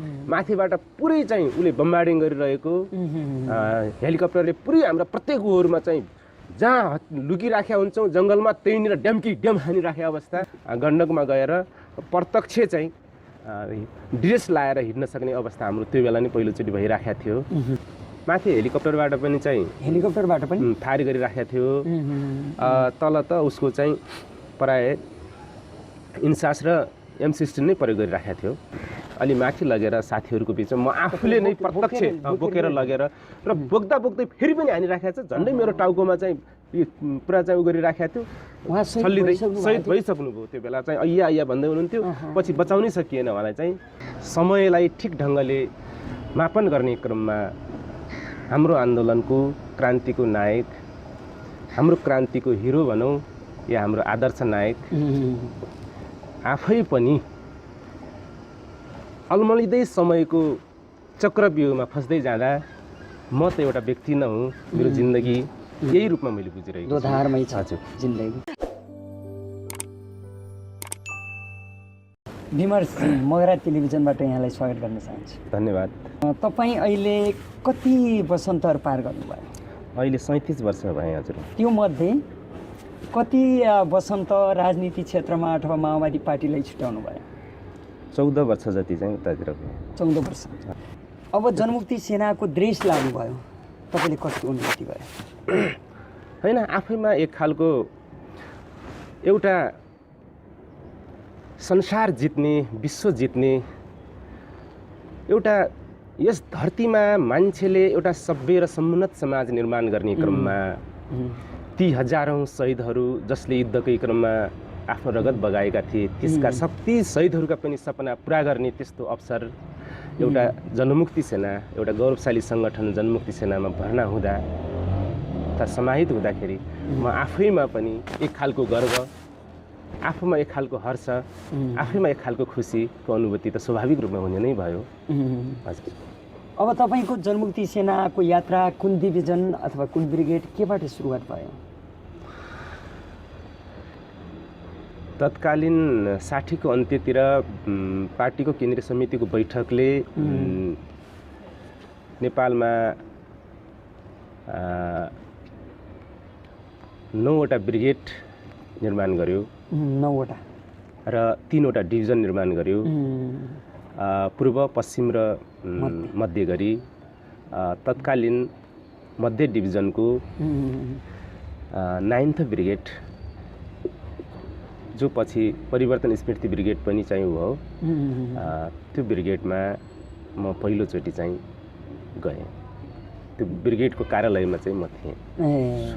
माथिबाट पुरै चाहिँ उसले बम्बार्डिङ गरिरहेको हेलिकप्टरले पुरै हाम्रा प्रत्येक ओभरमा चाहिँ जहाँ लुकिराखेका हुन्छौँ जङ्गलमा त्यहीँनिर ड्याम हानिराखेको अवस्था। गण्डकमा गएर प्रत्यक्ष चाहिँ ड्रेस लाएर हिँड्न सक्ने अवस्था हाम्रो त्यो बेला नै पहिलोचोटि भइराखेको थियो। माथि हेलिकप्टरबाट पनि फायर गरिराखेको थियो। तल त उसको चाहिँ प्राय इन्सास र M16 नै प्रयोग गरिराखेको थियो। अलि माथि लगेर साथीहरूको बिचमा म आफूले नै प्रत्यक्ष बोकेर लगेर र बोक्दै फेरि पनि हानिराखेको छ। झन्डै मेरो टाउकोमा चाहिँ पुरा चाहिँ उ गरिराखेको थियो। उहाँ शहीद भइसक्नुभयो। त्यो बेला चाहिँ अय्या भन्दै हुनुहुन्थ्यो। पछि बचाउनै सकिएन उहाँलाई चाहिँ। समयलाई ठिक ढङ्गले मापन गर्ने क्रममा हाम्रो आन्दोलनको क्रान्तिको नायक, हाम्रो क्रान्तिको हिरो भनौँ या हाम्रो आदर्श नायक आफै पनि अलमलिँदै समयको चक्रव्यूहमा फस्दै जाँदा म त एउटा व्यक्ति न हुँ, मेरो जिन्दगी यही रूपमा मैले बुझिरहेको छु। दोधारमै छ जिन्दगी। विमर्श मगरा टेलिभिजनबाट यहाँलाई स्वागत गर्न चाहन्छु। धन्यवाद। तपाईँ अहिले कति वसन्तहरू पार गर्नुभयो? अहिले 37 वर्ष भए हजुर। त्यो मध्ये कति वसन्त राजनीति क्षेत्रमा अथवा माओवादी पार्टीलाई छुट्याउनु भयो? 14 वर्ष जति चाहिँ उतातिर भयो। 14 वर्ष। अब जनमुक्ति सेनाको ड्रेस लाग्नुभयो, तपाईँले कस्तो अनुभूति भयो? होइन, आफैमा एक खालको एउटा संसार जित्ने, विश्व जित्ने, एउटा यस धरतीमा मान्छेले एउटा सभ्य र समुन्नत समाज निर्माण गर्ने क्रममा ती हजारौँ शहीदहरू जसले युद्धकै क्रममा आफ्नो रगत बगाएका थिए, त्यसका ती शहीदहरूका पनि सपना पुरा गर्ने त्यस्तो अवसर एउटा जनमुक्ति सेना, एउटा गौरवशाली सङ्गठन जनमुक्ति सेनामा भर्ना हुँदा तथा समाहित हुँदाखेरि म आफैमा पनि एक खालको गर्व, आफूमा एक खालको हर्ष, आफैमा एक खालको खुसीको अनुभूति त स्वाभाविक रूपमा हुने नै भयो। हजुर। अब तपाईँको जनमुक्ति सेनाको यात्रा कुन डिभिजन अथवा कुन ब्रिगेड केबाट सुरुवात भयो? तत्कालीन 60 को अन्त्यतिर पार्टीको केन्द्रीय समितिको बैठकले नेपालमा 9वटा ब्रिगेड निर्माण गर्यो। 9वटा र 3वटा डिभिजन निर्माण गर्यो। पूर्व, पश्चिम र मध्य गरी। तत्कालीन मध्य डिभिजनको 9th ब्रिगेड, जो पछि परिवर्तन स्मृति ब्रिगेड पनि चाहिँ हो, त्यो ब्रिगेडमा म पहिलोचोटि चाहिँ गएँ। त्यो ब्रिगेडको कार्यालयमा चाहिँ म थिएँ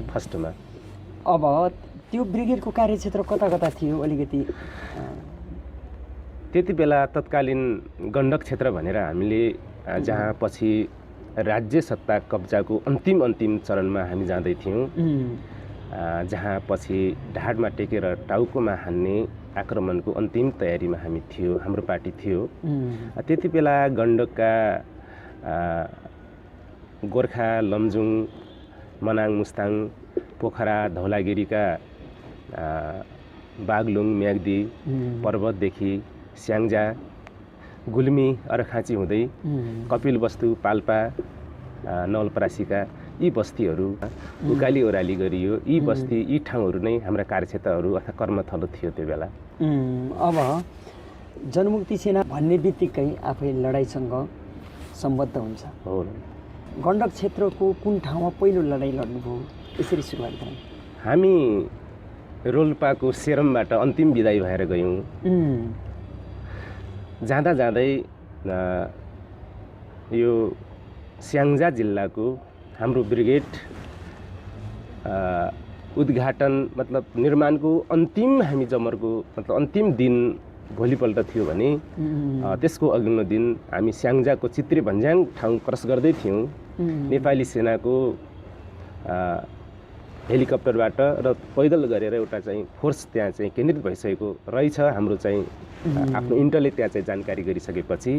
फर्स्टमा। अब त्यो ब्रिगेडको कार्यक्षेत्र कता कता थियो अलिकति? त्यति बेला तत्कालीन गण्डक क्षेत्र भनेर हामीले जहाँ पछि राज्य सत्ता कब्जाको अन्तिम चरणमा हामी जाँदै थियौँ, जहाँ पछि ढाडमा टेकेर टाउकोमा हान्ने आक्रमणको अन्तिम तयारीमा हामी थियो, हाम्रो पार्टी थियो। त्यति बेला गण्डकका गोर्खा, लमजुङ, मनाङ, मुस्ताङ, पोखरा, धौलागिरीका बागलुङ, म्याग्दी पर्वतदेखि स्याङ्जा, गुल्मी, अरखाँची हुँदै कपिलवस्तु, पाल्पा, नवलपरासीका यी बस्तीहरू उकाली ओह्राली गरियो। यी बस्ती, यी ठाउँहरू नै हाम्रा कार्यक्षेत्रहरू अथवा कर्मथलो थियो त्यो बेला। अब जनमुक्ति सेना भन्ने बित्तिकै आफै लडाइँसँग सम्बद्ध हुन्छ। हो। गण्डक क्षेत्रको कुन ठाउँमा पहिलो लडाइँ लड्नुभयो? यसरी सुरुवात गरौँ। हामी रोल्पाको सेरमबाट अन्तिम बिदाई भएर गयौँ। जाँदा जाँदै यो स्याङ्जा जिल्लाको हाम्रो ब्रिगेड उद्घाटन मतलब निर्माणको अन्तिम हामी जमरको मतलब अन्तिम दिन भोलिपल्ट थियो भने त्यसको अघिल्लो दिन हामी स्याङ्जाको चित्रे भन्ज्याङ ठाउँ क्रस गर्दै थियौँ। नेपाली सेनाको हेलिकप्टरबाट र पैदल गरेर एउटा चाहिँ फोर्स त्यहाँ चाहिँ केन्द्रित भइसकेको रहेछ। हाम्रो चाहिँ आफ्नो इन्टरले त्यहाँ चाहिँ जानकारी गरिसकेपछि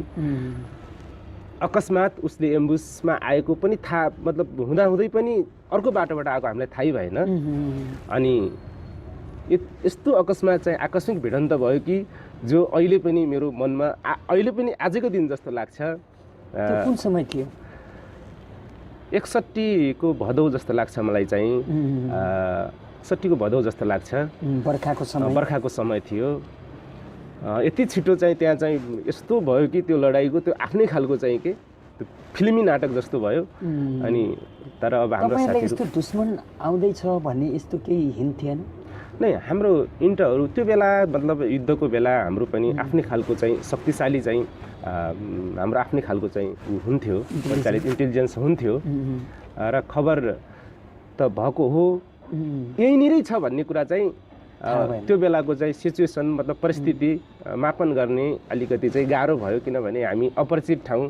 अकस्मात उसले एम्बुसमा आएको पनि थाहा मतलब हुँदाहुँदै पनि अर्को बाटोबाट आएको हामीलाई थाहै भएन। अनि यस्तो अकस्मात चाहिँ आकस्मिक भिडन्त भयो कि जो अहिले पनि मेरो मनमा अहिले पनि आजको दिन जस्तो लाग्छ। त्यो कुन समय थियो? 61 को भदौ जस्तो लाग्छ मलाई चाहिँ। 61 को भदौ जस्तो लाग्छ। बर्खाको समय थियो। यति छिटो चाहिँ त्यहाँ चाहिँ यस्तो भयो कि त्यो लडाइँको त्यो आफ्नै खालको चाहिँ के त्यो फिल्मी नाटक जस्तो भयो। अनि तर अब हाम्रो साथीहरु यस्तो दुश्मन आउँदैछ भन्ने यस्तो केही हिन्ट थिएन? नै हाम्रो इन्टहरू त्यो बेला मतलब युद्धको बेला हाम्रो पनि आफ्नै खालको चाहिँ शक्तिशाली चाहिँ हाम्रो आफ्नै खालको चाहिँ हुन्थ्यो, परिचालित इन्टेलिजेन्स हुन्थ्यो र खबर त भएको हो। यहीँनिरै छ भन्ने कुरा चाहिँ त्यो बेलाको चाहिँ सिचुएसन मतलब परिस्थिति मापन गर्ने अलिकति चाहिँ गाह्रो भयो, किनभने हामी अपरिचित ठाउँ।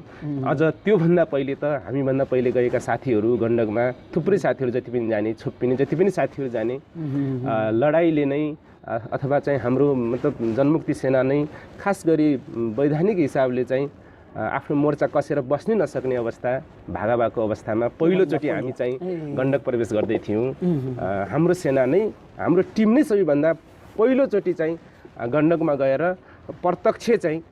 अझ त्योभन्दा पहिले त हामीभन्दा पहिले गएका साथीहरू गण्डकमा थुप्रै साथीहरू जति पनि जाने, छोप्पिने जति पनि साथीहरू जाने, लडाइँले नै अथवा चाहिँ हाम्रो मतलब जनमुक्ति सेना नै खास गरी वैधानिक हिसाबले चाहिँ आफ्नो मोर्चा कसेर बस्नै नसक्ने अवस्था भागा भएको अवस्थामा पहिलोचोटि हामी चाहिँ गण्डक प्रवेश गर्दै थियौँ। हाम्रो सेना नै हाम्रो टिम नै सबैभन्दा पहिलोचोटि चाहिँ गण्डकमा गएर प्रत्यक्ष चाहिँ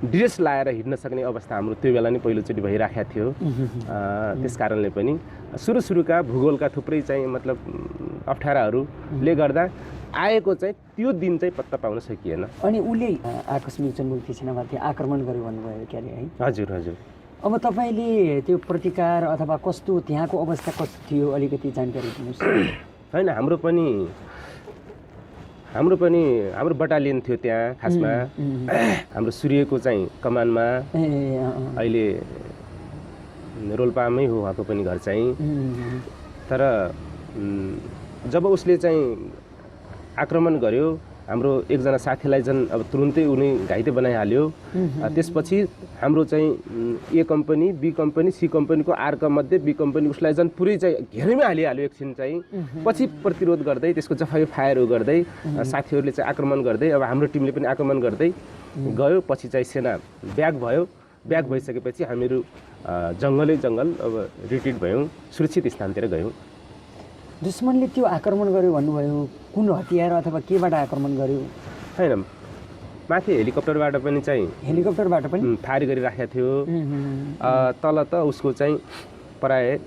ड्रेस लाएर हिँड्न सक्ने अवस्था हाम्रो त्यो बेला नै पहिलोचोटि भइराखेको थियो। त्यस कारणले पनि सुरुका भूगोलका थुप्रै चाहिँ मतलब अप्ठ्याराहरूले गर्दा आएको चाहिँ त्यो दिन चाहिँ पत्ता पाउन सकिएन। अनि उसले आकस्मिक जनमुक्ति सेनामाथि आक्रमण गर्यो भन्नुभयो क्या है? हजुर हजुर। अब तपाईँले त्यो प्रतिकार अथवा कस्तो त्यहाँको अवस्था कस्तो थियो अलिकति जानकारी दिनुहोस्। होइन हाम्रो बटालियन थियो त्यहाँ खासमा। हाम्रो सूर्यको चाहिँ कमानमा अहिले रोल्पामै हो उहाँको पनि घर चाहिँ। तर जब उसले चाहिँ आक्रमण गर्यो हाम्रो एकजना साथीलाई झन् अब तुरुन्तै उनी घाइते बनाइहाल्यो। त्यसपछि हाम्रो चाहिँ ए कम्पनी, बी कम्पनी, सी कम्पनीको आरका मध्ये बी कम्पनी उसलाई झन् पुरै चाहिँ घेरैमा हालिहाल्यो एकछिन चाहिँ। पछि प्रतिरोध गर्दै त्यसको जफाई फायरहरू गर्दै साथीहरूले चाहिँ आक्रमण गर्दै अब हाम्रो टिमले पनि आक्रमण गर्दै गयो। पछि चाहिँ सेना ब्याक भयो। ब्याक भइसकेपछि हामीहरू जङ्गल अब रिट्रिट भयौँ, सुरक्षित स्थानतिर गयौँ। दुश्मनले त्यो आक्रमण गर्यो भन्नुभयो, कुन हतियार अथवा केबाट आक्रमण गर्यो? होइन, माथि हेलिकप्टरबाट पनि चाहिँ फायर गरिराखेको थियो। तल त उसको चाहिँ प्राय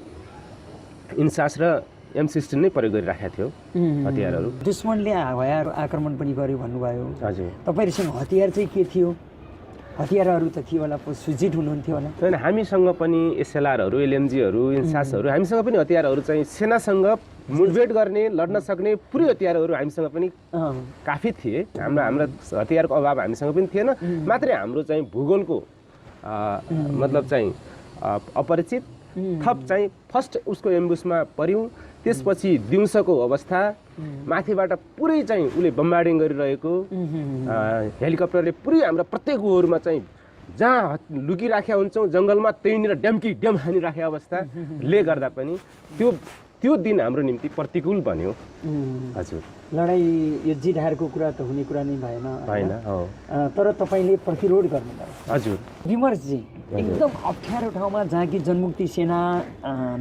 इन्सास र M16 नै प्रयोग गरिराखेको थियो हतियारहरू। दुश्मनले हवाई आक्रमण पनि गर्यो भन्नुभयो। हजुर। तपाईँहरूसँग हतियार चाहिँ के थियो? हतियारहरू त थियो होला, सुजित हुनुहुन्थ्यो होला? होइन, हामीसँग पनि SLRहरू, LMGहरू, इन्सासहरू, हामीसँग पनि हतियारहरू चाहिँ सेनासँग मुठभेड गर्ने, लड्न सक्ने पुरै हतियारहरू हामीसँग पनि काफी थिए। हाम्रो हतियारको अभाव हामीसँग पनि थिएन। मात्रै हाम्रो चाहिँ भूगोलको मतलब चाहिँ अपरिचित थप चाहिँ फर्स्ट उसको एम्बुसमा पर्यौँ। त्यसपछि दिउँसोको अवस्था माथिबाट पुरै चाहिँ उसले बम्बार्डिङ गरिरहेको, हेलिकप्टरले पुरै हाम्रा प्रत्येक ओभरमा चाहिँ जहाँ लुकिराखेका हुन्छौँ जङ्गलमा त्यहीँनिर ड्याम हानिराखेको अवस्थाले गर्दा पनि त्यो दिन हाम्रो निम्ति प्रतिकूल बन्यो। हजुर। लडाइँ यो जितहारको कुरा त हुने कुरा नै भएन होइन? तर तपाईँले प्रतिरोध गर्नुभयो। हजुर। विमर्शजी, एकदम अप्ठ्यारो ठाउँमा जहाँ कि जनमुक्ति सेना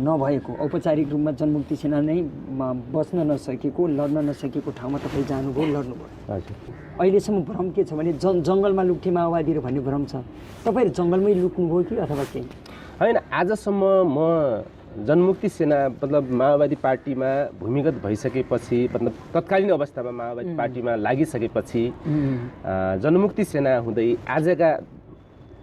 नभएको, औपचारिक रूपमा जनमुक्ति सेना नै बस्न नसकेको, लड्न नसकेको ठाउँमा तपाईँ जानुभयो, लड्नुभयो। हजुर। अहिलेसम्म भ्रम के छ भने जङ्गलमा लुक्थे माओवादीहरू भन्ने भ्रम छ। तपाईँहरू जङ्गलमै लुक्नुभयो कि अथवा केही? होइन, आजसम्म म जनमुक्ति सेना मतलब माओवादी पार्टीमा भूमिगत भइसकेपछि मतलब तत्कालीन अवस्थामा माओवादी पार्टीमा लागिसकेपछि जनमुक्ति सेना हुँदै आजका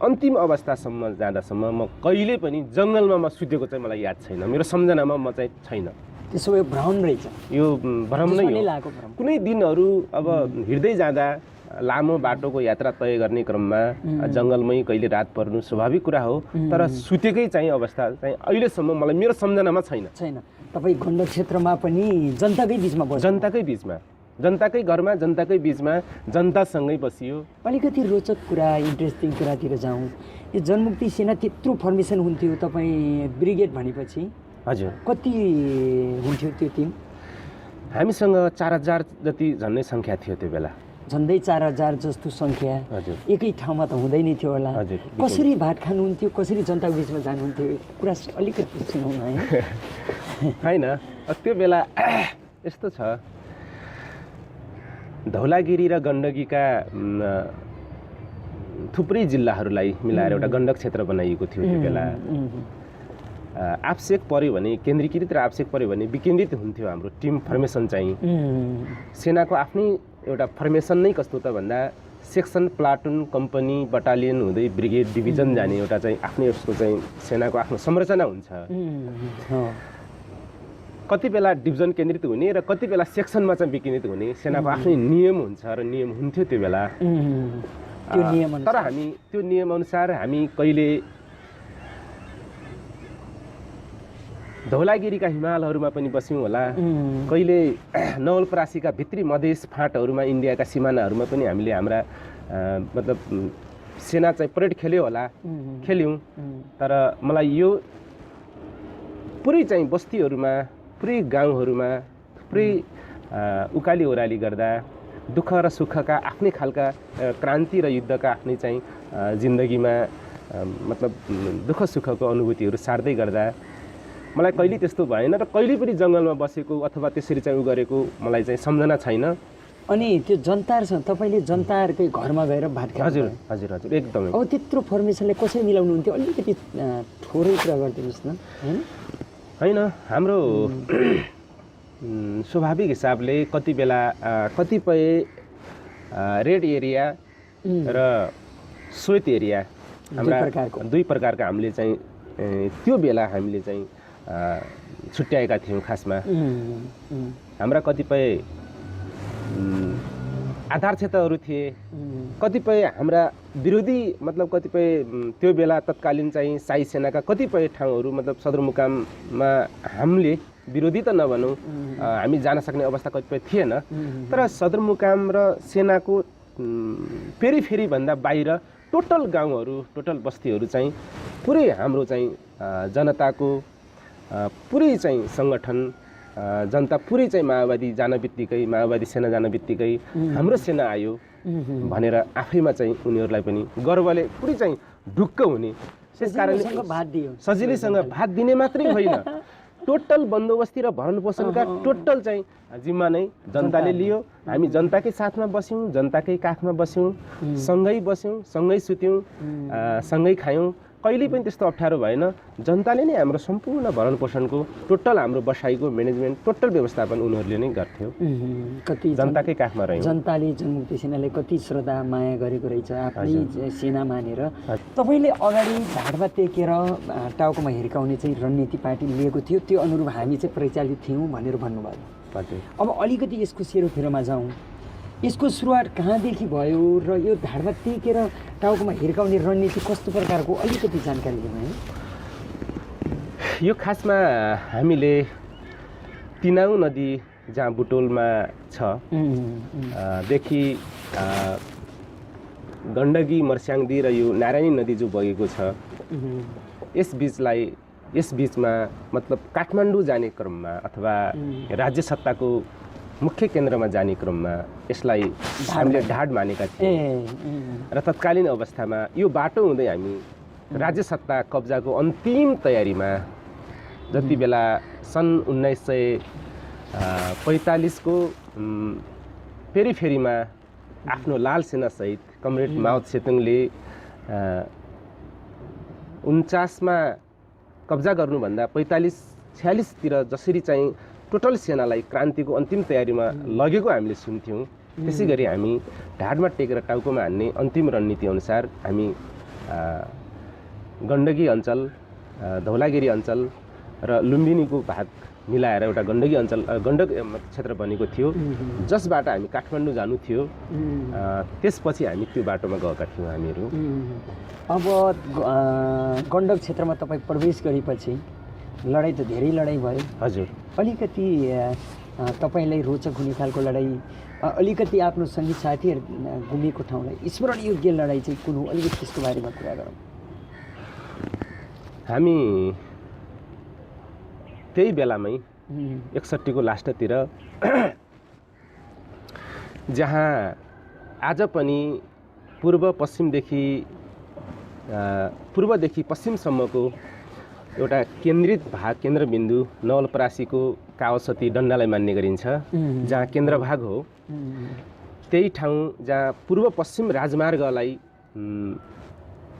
अन्तिम अवस्थासम्म जाँदासम्म म कहिले पनि जङ्गलमा म सुतेको चाहिँ मलाई याद छैन। मेरो सम्झनामा म चाहिँ छैन। त्यसो भए भ्रम रहेछ? यो भ्रम नै हो। कुनै दिनहरू अब हिँड्दै जाँदा लामो बाटोको यात्रा तय गर्ने क्रममा जङ्गलमै कहिले रात पर्नु स्वाभाविक कुरा हो। तर सुतेकै चाहिँ अवस्था चाहिँ अहिलेसम्म मलाई मेरो सम्झनामा छैन। तपाईँ गण्डक क्षेत्रमा पनि जनताकै बिचमा बस्नु? जनताकै बिचमा, जनताकै घरमा, जनताकै बिचमा, जनतासँगै बसियो। अलिकति रोचक कुरा, इन्ट्रेस्टिङ कुरातिर जाउँ। यो जनमुक्ति सेना त्यत्रो फर्मेसन हुन्थ्यो, तपाईँ ब्रिगेड भनेपछि? हजुर। कति हुन्थ्यो त्यो टिम? हामीसँग 4000 जति झन्नै सङ्ख्या थियो त्यो बेला। झन्डै 4000 जस्तो सङ्ख्या एकै ठाउँमा त हुँदै नै थियो होला। कसरी भात खानुहुन्थ्यो, कसरी जनताको बिचमा जानुहुन्थ्यो, कुरा अलिकति सुनाउनु है। होइन, त्यो बेला यस्तो छ, धौलागिरी र गण्डकीका थुप्रै जिल्लाहरूलाई मिलाएर एउटा गण्डक क्षेत्र बनाइएको थियो त्यो बेला। आवश्यक पर्यो भने केन्द्रीकृत र आवश्यक पर्यो भने विकेन्द्रित हुन्थ्यो हाम्रो टिम फर्मेसन चाहिँ। सेनाको आफ्नै एउटा फर्मेसन नै कस्तो त भन्दा सेक्सन, प्लाटुन, कम्पनी, बटालियन हुँदै ब्रिगेड, डिभिजन जाने एउटा चाहिँ आफ्नै उसको चाहिँ सेनाको आफ्नो संरचना हुन्छ। कति बेला डिभिजन केन्द्रित हुने र कति बेला सेक्सनमा चाहिँ विकेन्द्रित हुने सेनाको आफ्नै नियम हुन्छ र नियम हुन्थ्यो त्यो बेला। तर हामी त्यो नियमअनुसार हामी कहिले धौलागिरीका हिमालहरूमा पनि बस्यौँ होला, कहिले नवलपरासीका भित्री मधेस फाँटहरूमा इन्डियाका सिमानाहरूमा पनि हामीले हाम्रा मतलब सेना चाहिँ परेड खेल्यो होला, खेल्यौँ। तर मलाई यो पुरै चाहिँ बस्तीहरूमा, पुरै गाउँहरूमा, पुरै उकाली ओह्राली गर्दा दुःख र सुखका आफ्नै खालका क्रान्ति र युद्धका आफ्नै चाहिँ जिन्दगीमा मतलब दुःख सुखको अनुभूतिहरू सार्दै गर्दा मलाई कहिले त्यस्तो भएन र कहिले पनि जङ्गलमा बसेको अथवा त्यसरी चाहिँ उ गरेको मलाई चाहिँ सम्झना छैन। अनि त्यो जनतारसँग तपाईँले जनताहरूकै घरमा गएर भात खानु? हजुर हजुर हजुर एकदमै। अब त्यत्रो फर्मेसनले कसरी मिलाउनु हुन्थ्यो? अलिकति थोरै कुरा गरिदिनुहोस् न। होइन, हाम्रो स्वाभाविक हिसाबले कति बेला कतिपय रेड एरिया र श्वेत एरिया हाम्रा दुई प्रकारका हामीले चाहिँ त्यो बेला हामीले चाहिँ छुट्याएका थियौँ। खासमा हाम्रा कतिपय आधार क्षेत्रहरू थिए, कतिपय हाम्रा विरोधी मतलब कतिपय त्यो बेला तत्कालीन चाहिँ शाही सेनाका कतिपय ठाउँहरू मतलब सदरमुकाममा हामीले विरोधी त नभनौँ, हामी जान सक्ने अवस्था कतिपय थिएन। तर सदरमुकाम र सेनाको फेरि भन्दा बाहिर टोटल गाउँहरू, टोटल बस्तीहरू चाहिँ पुरै हाम्रो चाहिँ जनताको पुरै चाहिँ सङ्गठन, जनता पुरै चाहिँ माओवादी जान बित्तिकै, माओवादी सेना जान बित्तिकै हाम्रो सेना आयो भनेर आफैमा चाहिँ उनीहरूलाई पनि गर्वले पुरै चाहिँ ढुक्क हुने। त्यस कारणले सजिलैसँग भात दिने मात्रै होइन, टोटल बन्दोबस्ती र भरण पोषणका टोटल चाहिँ जिम्मा नै जनताले लियो। हामी जनताकै साथमा बस्यौँ, जनताकै काखमा बस्यौँ, सँगै बस्यौँ, सँगै सुत्यौँ, सँगै खायौँ। कहिले पनि त्यस्तो अप्ठ्यारो भएन। जनताले नै हाम्रो सम्पूर्ण भरण पोषणको टोटल हाम्रो बसाइको म्यानेजमेन्ट टोटल व्यवस्थापन उनीहरूले नै गर्थ्यो। कति जनताकै काखमा रह्यौँ। जनताले जनमुक्ति सेनाले कति श्रद्धा माया गरेको रहेछ आफ्नै सेना मानेर। तपाईँले अगाडि ढाडमा टेकेर टाउकोमा हिर्काउने चाहिँ रणनीति पार्टी लिएको थियो, त्यो अनुरूप हामी चाहिँ परिचालित थियौँ भनेर भन्नुभयो। अब अलिकति यसको सेरोफेरोमा जाउँ। यसको सुरुवात कहाँदेखि भयो र यो ढाडमा टेकेर टाउकोमा हिर्काउने रणनीति कस्तो प्रकारको अलिकति जानकारी दिनु? यो खासमा हामीले तिनाउ नदी जहाँ बुटोलमा छ देखि गण्डकी, मर्स्याङ्दी र यो नारायणी नदी जो बगेको छ, यस बिचमा मतलब काठमाडौँ जाने क्रममा अथवा राज्य सत्ताको मुख्य केन्द्रमा जाने क्रममा यसलाई हामीले ढाड मानेका थियौँ। र तत्कालीन अवस्थामा यो बाटो हुँदै हामी राज्य सत्ता कब्जाको अन्तिम तयारीमा जति बेला सन् 1945 को फेरिमा आफ्नो लाल सेनासहित कमरेड माओ त्से-तुङले 49 मा कब्जा गर्नुभन्दा 45-46 तिर जसरी चाहिँ टोटल सेनालाई क्रान्तिको अन्तिम तयारीमा लगेको हामीले सुन्थ्यौँ, त्यसै गरी हामी ढाडमा टेकेर टाउकोमा हान्ने अन्तिम रणनीति अनुसार हामी गण्डकी अञ्चल, धौलागिरी अञ्चल र लुम्बिनीको भाग मिलाएर एउटा गण्डकी अञ्चल, गण्डक क्षेत्र बनेको थियो, जसबाट हामी काठमाडौँ जानु थियो। त्यसपछि हामी त्यो बाटोमा गएका थियौँ हामीहरू। अब गण्डक क्षेत्रमा तपाईँ प्रवेश गरेपछि लडाइँ त धेरै लडाइँ भयो। हजुर। अलिकति तपाईँलाई रोचक हुने खालको लडाइँ, अलिकति आफ्नो सङ्गी साथीहरू घुमेको ठाउँलाई स्मरण योग्य लडाइँ चाहिँ कुन हो? अलिकति त्यसको बारेमा कुरा गरौँ। हामी त्यही बेलामै 61 को लास्टतिर जहाँ आज पनि पूर्वदेखि पश्चिमसम्मको एउटा केन्द्रित भाग, केन्द्रबिन्दु नवलपरासीको कावसती डन्डालाई मान्ने गरिन्छ, जहाँ केन्द्र भाग हो, त्यही ठाउँ जहाँ पूर्व पश्चिम राजमार्गलाई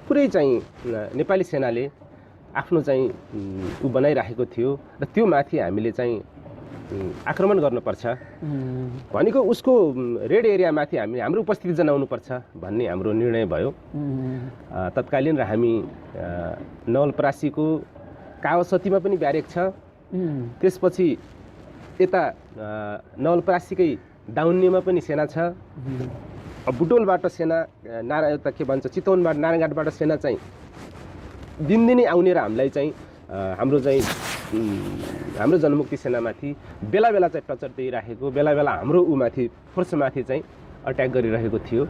पुरै चाहिँ नेपाली सेनाले आफ्नो चाहिँ ऊ बनाइराखेको थियो र त्यो माथि हामीले चाहिँ आक्रमण गर्नुपर्छ भनेको उसको रेड एरियामाथि हामी हाम्रो उपस्थिति जनाउनुपर्छ भन्ने हाम्रो निर्णय भयो। तत्कालीन र हामी नवलपरासीको कावासतीमा पनि ब्यारेक छ, त्यसपछि यता नवलपरासीकै दाउन्नेमा पनि सेना छ, बुटोलबाट सेना यता के भन्छ चितवनबाट नारायणघाटबाट सेना चाहिँ दिनदिनै आउने र हामीलाई चाहिँ हाम्रो जनमुक्ति सेनामाथि बेला बेला चाहिँ टचर दिइराखेको, बेला बेला हाम्रो उमाथि फोर्समाथि चाहिँ अट्याक गरिरहेको थियो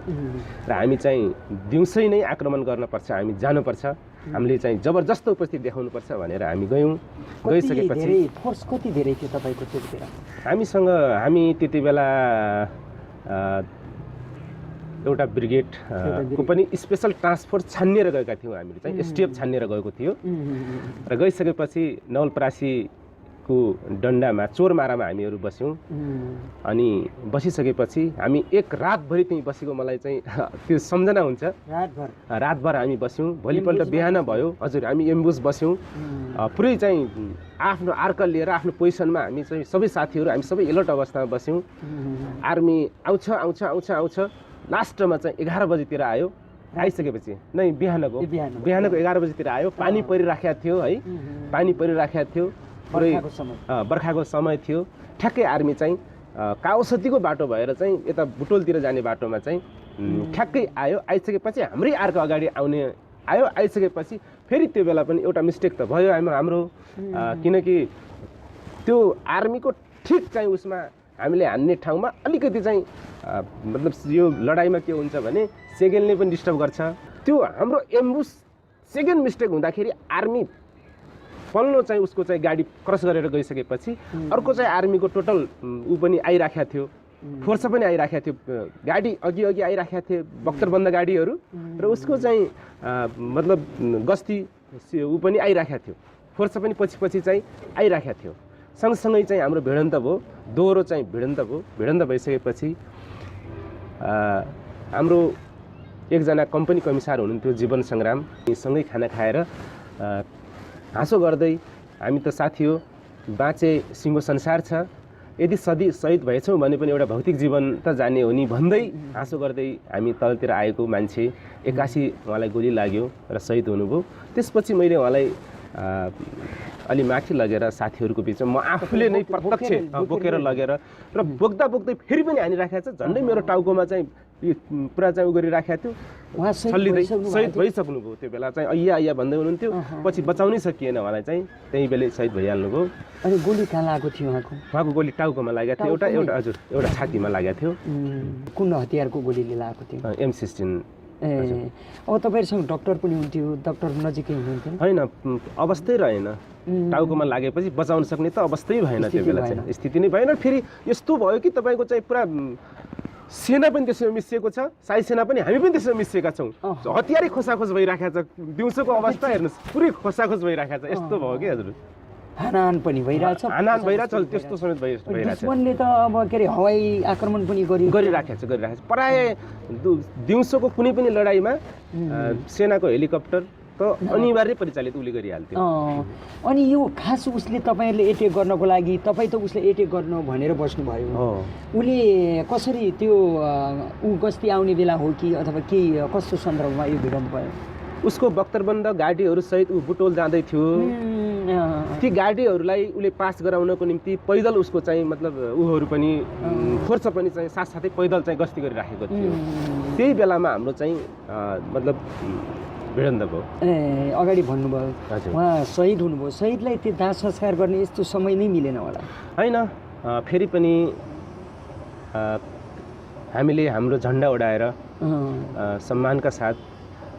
र हामी चाहिँ दिउँसै नै आक्रमण गर्नुपर्छ, हामी जानुपर्छ, हामीले चाहिँ जबरजस्त उपस्थिति देखाउनुपर्छ भनेर हामी गयौँ। गइसकेपछि फोर्स कति धेरै थियो तपाईँको त्यतिखेर? हामी त्यति बेला एउटा ब्रिगेड को पनि स्पेसल टास्क फोर्स छानिएर गएका थियौँ, हामीले चाहिँ एसटिएफ छानिएर गएको थियो र गइसकेपछि नवलपरासीको डन्डामा चोरमारामा हामीहरू बस्यौँ। अनि बसिसकेपछि हामी एक रातभरि त्यहीँ बसेको मलाई चाहिँ त्यो सम्झना हुन्छ। रातभर हामी बस्यौँ। भोलिपल्ट बिहान भयो, हजुर हामी एम्बुस बस्यौँ, पुरै चाहिँ आफ्नो आर्क लिएर आफ्नो पोजिसनमा हामी चाहिँ सबै साथीहरू हामी सबै एलर्ट अवस्थामा बस्यौँ। आर्मी आउँछ आउँछ आउँछ आउँछ लास्टमा चाहिँ 11 बजीतिर आयो। आइसकेपछि नै बिहानको 11 बजीतिर आयो। पानी परिराखेको थियो है, पानी परिराखेको थियो, पुरै बर्खाको समय थियो। ठ्याक्कै आर्मी चाहिँ कावासतीको बाटो भएर चाहिँ यता बुटोलतिर जाने बाटोमा चाहिँ ठ्याक्कै आयो। आइसकेपछि हाम्रै आर्क अगाडि आयो। आइसकेपछि फेरि त्यो बेला पनि एउटा मिस्टेक त भयो हाम्रो, किनकि त्यो आर्मीको ठिक चाहिँ उसमा हामीले हान्ने ठाउँमा अलिकति चाहिँ मतलब यो लडाइँमा के हुन्छ भने सेकेन्डले पनि डिस्टर्ब गर्छ। त्यो हाम्रो एम्बुस सेकेन्ड मिस्टेक हुँदाखेरि आर्मी पल्लो चाहिँ उसको चाहिँ गाडी क्रस गरेर गइसकेपछि अर्को चाहिँ आर्मीको टोटल ऊ पनि आइराखेको थियो, फोर्स पनि आइराखेको थियो, गाडी अघि आइराखेको थियो, बख्तरबन्द गाडीहरू र उसको चाहिँ मतलब गस्ती ऊ पनि आइराखेको थियो, फोर्स पनि पछि चाहिँ आइराखेको थियो। सँगसँगै चाहिँ हाम्रो भिडन्त भयो, दोहोरो चाहिँ भिडन्त भयो। भिडन्त भइसकेपछि हाम्रो एकजना कम्पनी कमिसार हुनुहुन्थ्यो जीवन सङ्ग्राम, सँगै खाना खाएर हाँसो गर्दै हामी त साथी हो, बाँचे सिङ्गो संसार छ, यदि शहीद भएछौँ भने पनि एउटा भौतिक जीवन त जाने हो नि भन्दै हाँसो गर्दै हामी तलतिर आएको मान्छे 81 उहाँलाई गोली लाग्यो र शहीद हुनुभयो। त्यसपछि मैले उहाँलाई अलि माथि लगेर साथीहरूको बिचमा म आफूले नै प्रत्यक्ष बोकेर लगेर र बोक्दै फेरि पनि हानिराखेको छ। झन्डै मेरो टाउकोमा चाहिँ पुरा चाहिँ उ गरिराखेको थियो। उहाँ शहीद भइसक्नुभयो। त्यो बेला चाहिँ अय्या भन्दै हुनुहुन्थ्यो। पछि बचाउनै सकिएन उहाँलाई चाहिँ, त्यही बेलै शहीद भइहाल्नुभयो। अनि गोली कहाँ लागेको थियो उहाँको? गोली टाउकोमा लागेको थियो, एउटा हजुर एउटा छातीमा लागेको थियो। कुन हतियारको गोलीले लागेको थियो? M16। अब तपाईँहरूसँग डक्टर पनि हुन्थ्यो, डक्टर नजिकै हुनुहुन्थ्यो? होइन, अवस्थै रहेन। टाउकोमा लागेपछि बचाउन सक्ने त अवस्थै भएन, त्यो बेला चाहिँ स्थिति नै भएन। फेरि यस्तो भयो कि तपाईँको चाहिँ पुरा सेना पनि त्यसमा मिसिएको छ, साई सेना पनि हामी पनि त्यसमा मिसिएका छौँ। हतियारै खोसाखोस भइराखेको छ, दिउँसोको अवस्था हेर्नुहोस् पुरै खोसाखोस भइराखेको छ। यस्तो भयो कि हजुर, हानाहान पनि भइरहेछ, त्यस्तो समेत भइरहेछ। दुश्मनले त अब के अरे हवाई आक्रमण पनि गरिराखेको छ। प्राय दिउँसोको कुनै पनि लडाइँमा सेनाको हेलिकप्टर त अनिवार्य परिचालित उसले गरिहाल्थ्यो। अनि यो खास उसले तपाईँहरूले एटेक गर्नको लागि तपाईँ त उसले एटेक गर्नु भनेर बस्नुभयो, उसले कसरी त्यो ऊ गस्ती आउने बेला हो कि अथवा के कस्तो सन्दर्भमा यो भिडन्त भयो? उसको बख्तरबन्द गाडीहरू सहित ऊ बुटोल जाँदै थियो। ती गाडीहरूलाई उसले पास गराउनको निम्ति पैदल उसको चाहिँ मतलब उहरू पनि फोर्स पनि चाहिँ साथसाथै पैदल चाहिँ गस्ती गरिराखेको थियो। त्यही बेलामा हाम्रो चाहिँ मतलब भिडन्त भयो। अगाडि भन्नुभयो उहाँ शहीद हुनुभयो, शहीदलाई त्यो दाह संस्कार गर्ने यस्तो समय नै मिलेन होला? होइन, फेरि पनि हामीले हाम्रो झन्डा उडाएर सम्मानका साथ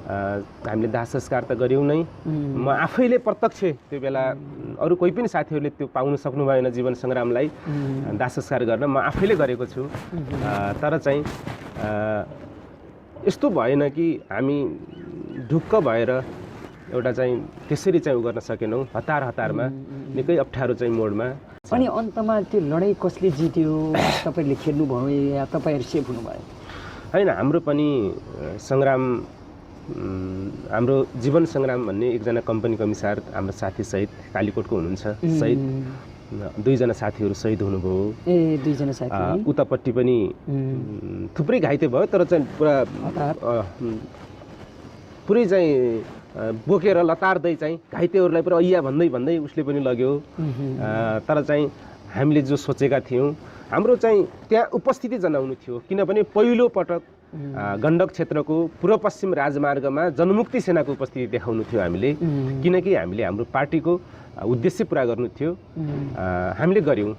हामीले दाह संस्कार त गऱ्यौँ नै। म आफैले प्रत्यक्ष त्यो बेला, अरू कोही पनि साथीहरूले त्यो पाउन सक्नु भएन जीवन सङ्ग्रामलाई दाह संस्कार गर्न, म आफैले गरेको छु। तर चाहिँ यस्तो भएन कि हामी ढुक्क भएर एउटा चाहिँ त्यसरी चाहिँ उ गर्न सकेनौँ, हतारमा निकै अप्ठ्यारो चाहिँ मोडमा। अनि अन्तमा त्यो लडाइँ कसले जित्यो? तपाईँले खेल्नुभयो या तपाईँहरू सेफ हुनुभयो? होइन, हाम्रो पनि सङ्ग्राम, हाम्रो जीवन सङ्ग्राम भन्ने एकजना कम्पनी कमिसार हाम्रो साथी सहित कालीकोटको हुनुहुन्छ, सहित 2 जना साथीहरू शहीद हुनुभयो। 2 जना साथी। उतापट्टि पनि थुप्रै घाइते भयो, तर चाहिँ पुरै चाहिँ बोकेर लतार्दै चाहिँ घाइतेहरूलाई पुरा ऐया भन्दै उसले पनि लग्यो। तर चाहिँ हामीले जो सोचेका थियौँ, हाम्रो चाहिँ त्यहाँ उपस्थिति जनाउनु थियो, किनभने पहिलो पटक गण्डक क्षेत्रको पूर्व पश्चिम राजमार्गमा जनमुक्ति सेनाको उपस्थिति देखाउनु थियो हामीले, किनकि हामीले हाम्रो पार्टीको उद्देश्य पुरा गर्नु थियो। हामीले गऱ्यौँ,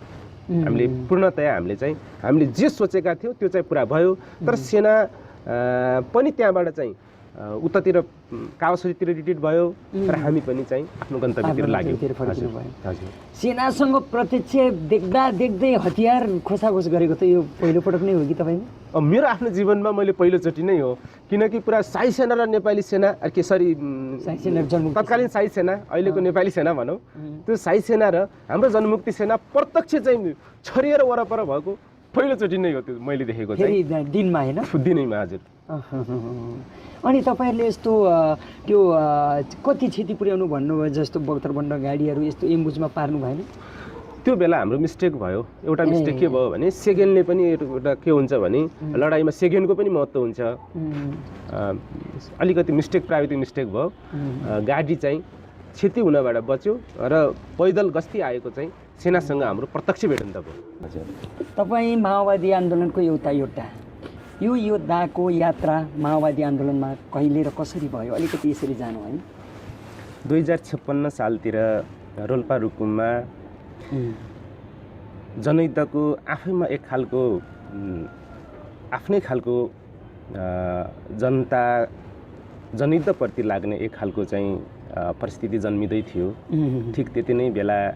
हामीले पूर्णतया हामीले जे सोचेका थियौँ त्यो चाहिँ पुरा भयो। तर सेना पनि त्यहाँबाट चाहिँ उतातिर कावासोतीतिर रिट्रिट भयो, तर हामी पनि चाहिँ आफ्नो गन्तव्यतिर लाग्यौँ। हजुर, सेनासँग प्रत्यक्ष देख्दै हतियार खोसाखोस गरेको त यो पहिलोपटक नै हो कि तपाईँ? मेरो आफ्नो जीवनमा मैले पहिलोचोटि नै हो, किनकि पुरा साई सेना र नेपाली सेना तत्कालीन साई सेना, अहिलेको नेपाली सेना भनौँ, त्यो साई सेना र हाम्रो जनमुक्ति सेना प्रत्यक्ष चाहिँ छरिएर वरपर भएको पहिलोचोटि नै हो त्यो मैले देखेको चाहिँ। दिनमा होइन? दिनैमा, हजुर। अनि तपाईँहरूले यस्तो त्यो कति क्षति पुर्याउनु भन्नुभयो, जस्तो बख्तरबन्द गाडीहरू यस्तो एम्बुजमा पार्नु भएन? त्यो बेला हाम्रो मिस्टेक भयो। एउटा मिस्टेक के भयो भने सेकेन्डले पनि एउटा के हुन्छ भने लडाइँमा सेकेन्डको पनि महत्त्व हुन्छ। अलिकति मिस्टेक, प्राविधिक मिस्टेक भयो। गाडी चाहिँ क्षति हुनबाट बच्यो र पैदल गस्ती आएको चाहिँ सेनासँग हाम्रो प्रत्यक्ष भेटन्त भयो। हजुर, तपाईँ माओवादी आन्दोलनको एउटा योद्धा, यो योद्धाको यात्रा माओवादी आन्दोलनमा कहिले र कसरी भयो, अलिकति यसरी जानु है। 2056 सालतिर रोल्पा रुकुममा जनयुद्धको आफैमा एक खालको आफ्नै खालको जनयुद्धप्रति लाग्ने एक खालको चाहिँ परिस्थिति जन्मिँदै थियो। ठिक त्यति नै बेला